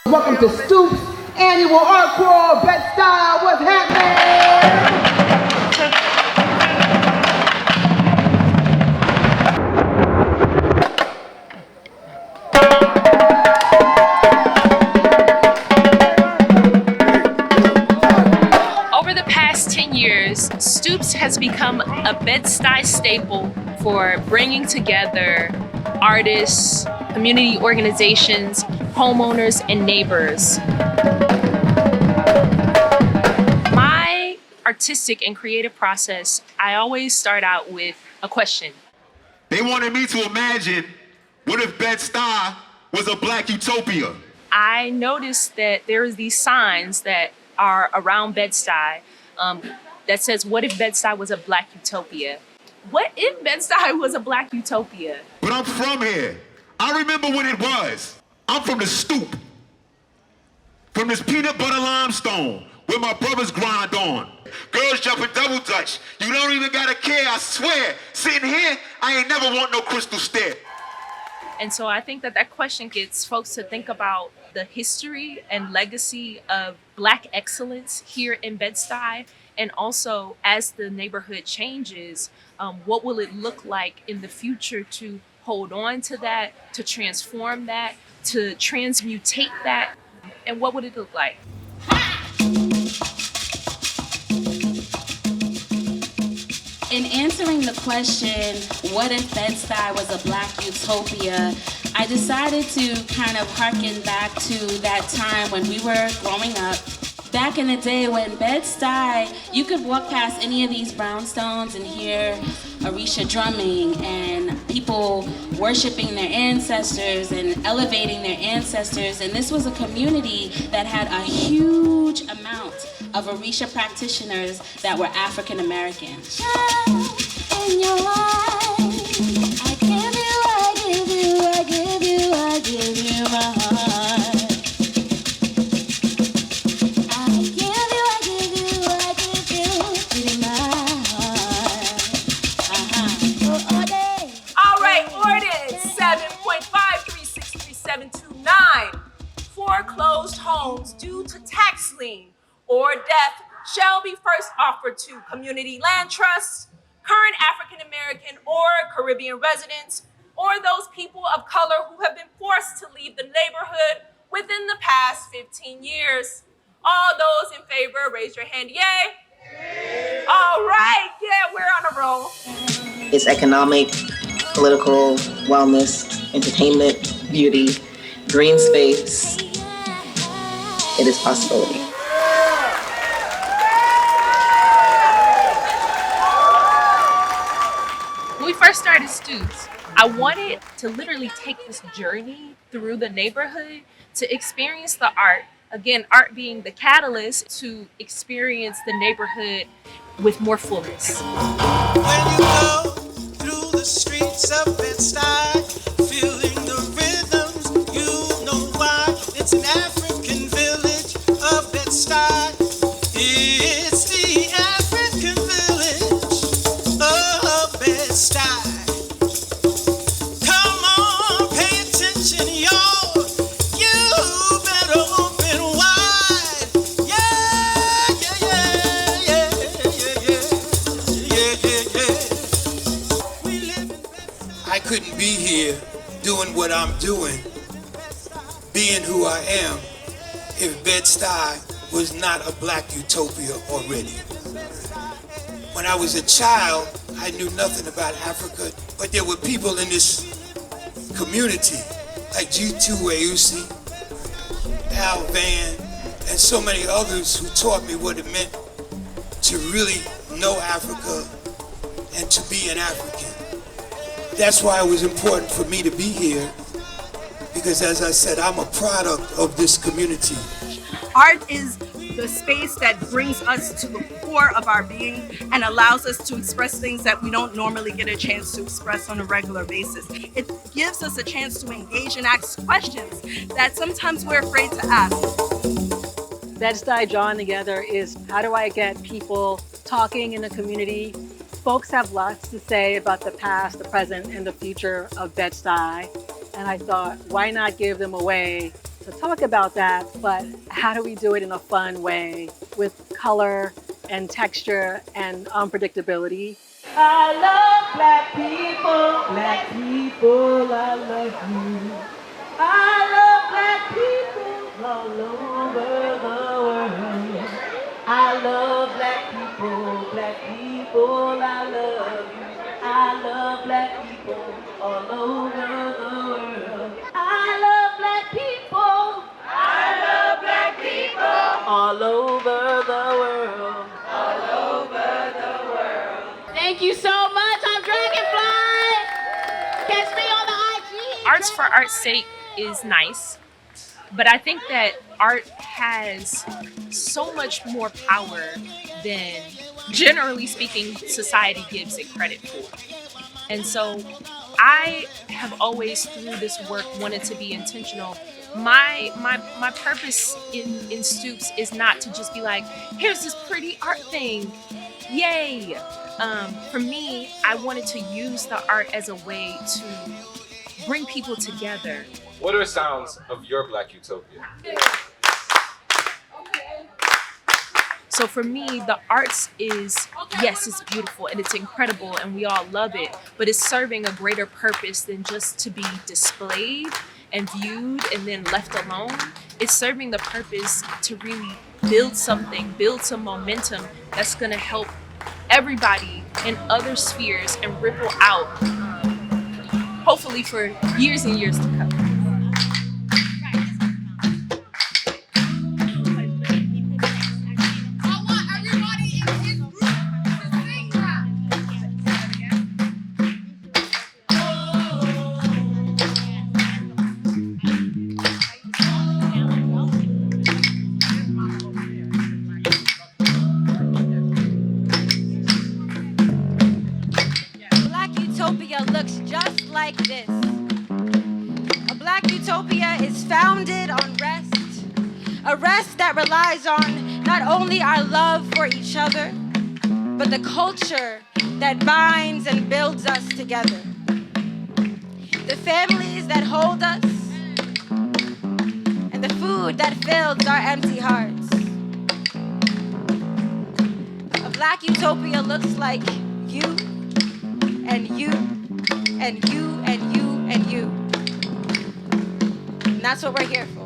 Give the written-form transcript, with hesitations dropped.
Welcome to STooPS Annual Art Crawl. Bed Stuy, what's happening? Over the past 10 years, STooPS has become a Bed Stuy staple for bringing together artists, community organizations, homeowners, and neighbors. My artistic and creative process, I always start out with a question. They wanted me to imagine, what if Bed Stuy was a black utopia? I noticed that there is these signs that are around Bed Stuy that says, what if Bed Stuy was a black utopia? What if Bed Stuy was a black utopia? But I'm from here. I remember when it was. I'm from the Stoop. From this peanut butter limestone where my brothers grind on. Girls jumping double dutch. You don't even gotta care, I swear. Sitting here, I ain't never want no crystal stair. And so I think that question gets folks to think about the history and legacy of Black excellence here in Bed Stuy. And also, as the neighborhood changes, what will it look like in the future to hold on to that, to transform that, to transmutate that, and what would it look like? In answering the question, what if Bed Stuy was a black utopia, I decided to kind of harken back to that time when we were growing up. Back in the day when Bed Stuy, you could walk past any of these brownstones and hear Orisha drumming and people worshiping their ancestors and elevating their ancestors. And this was a community that had a huge amount of Orisha practitioners that were African American. In your eyes, I give you, I give you, I give you, I give you my heart. Foreclosed homes due to tax lien or death shall be first offered to community land trusts, current African American or Caribbean residents, or those people of color who have been forced to leave the neighborhood within the past 15 years. All those in favor, raise your hand, yay. All right, yeah, we're on a roll. It's economic, political, wellness, entertainment, beauty, green space. It is possibility. When we first started STooPS, I wanted to literally take this journey through the neighborhood to experience the art. Again, art being the catalyst to experience the neighborhood with more fullness. When you go through the streets of Bed Stuy, feeling the rhythms, you know why. It's an African village of Bed Stuy. It's the African village of Bed Stuy. Come on, pay attention, y'all. You better open wide. Yeah, yeah, yeah, yeah, yeah, yeah, yeah, yeah. We live in Bed Stuy. I couldn't be here doing what I'm doing, being who I am, if Bed Stuy was not a black utopia already. When I was a child, I knew nothing about Africa, but there were people in this community like G2AUC, Al Van, and so many others who taught me what it meant to really know Africa and to be an African. That's why it was important for me to be here, because as I said, I'm a product of this community. Art is the space that brings us to the core of our being and allows us to express things that we don't normally get a chance to express on a regular basis. It gives us a chance to engage and ask questions that sometimes we're afraid to ask. Bed Stuy drawing together is, how do I get people talking in the community? Folks have lots to say about the past, the present, and the future of Bed Stuy. And I thought, why not give them a way to talk about that, but how do we do it in a fun way with color and texture and unpredictability? I love black people, I love you. I love black people all over the world. I love black people, I love you. I love black people all over the world. I love black people. I love black people all over the world. Thank you so much. I'm Dragonfly. Catch me on the IG. Arts for art's sake is nice, but I think that art has so much more power than, generally speaking, society gives it credit for. And so I have always, through this work, wanted to be intentional. My purpose in STooPS is not to just be like, here's this pretty art thing, yay. For me, I wanted to use the art as a way to bring people together. What are sounds of your Black Utopia? So for me, the arts is, yes, it's beautiful and it's incredible and we all love it, but it's serving a greater purpose than just to be displayed and viewed and then left alone. It's serving the purpose to really build something, build some momentum that's gonna help everybody in other spheres and ripple out, hopefully for years and years to come. Looks just like this. A Black Utopia is founded on rest, a rest that relies on not only our love for each other, but the culture that binds and builds us together. The families that hold us, and the food that fills our empty hearts. A Black Utopia looks like you and you and you and you and you. And that's what we're here for.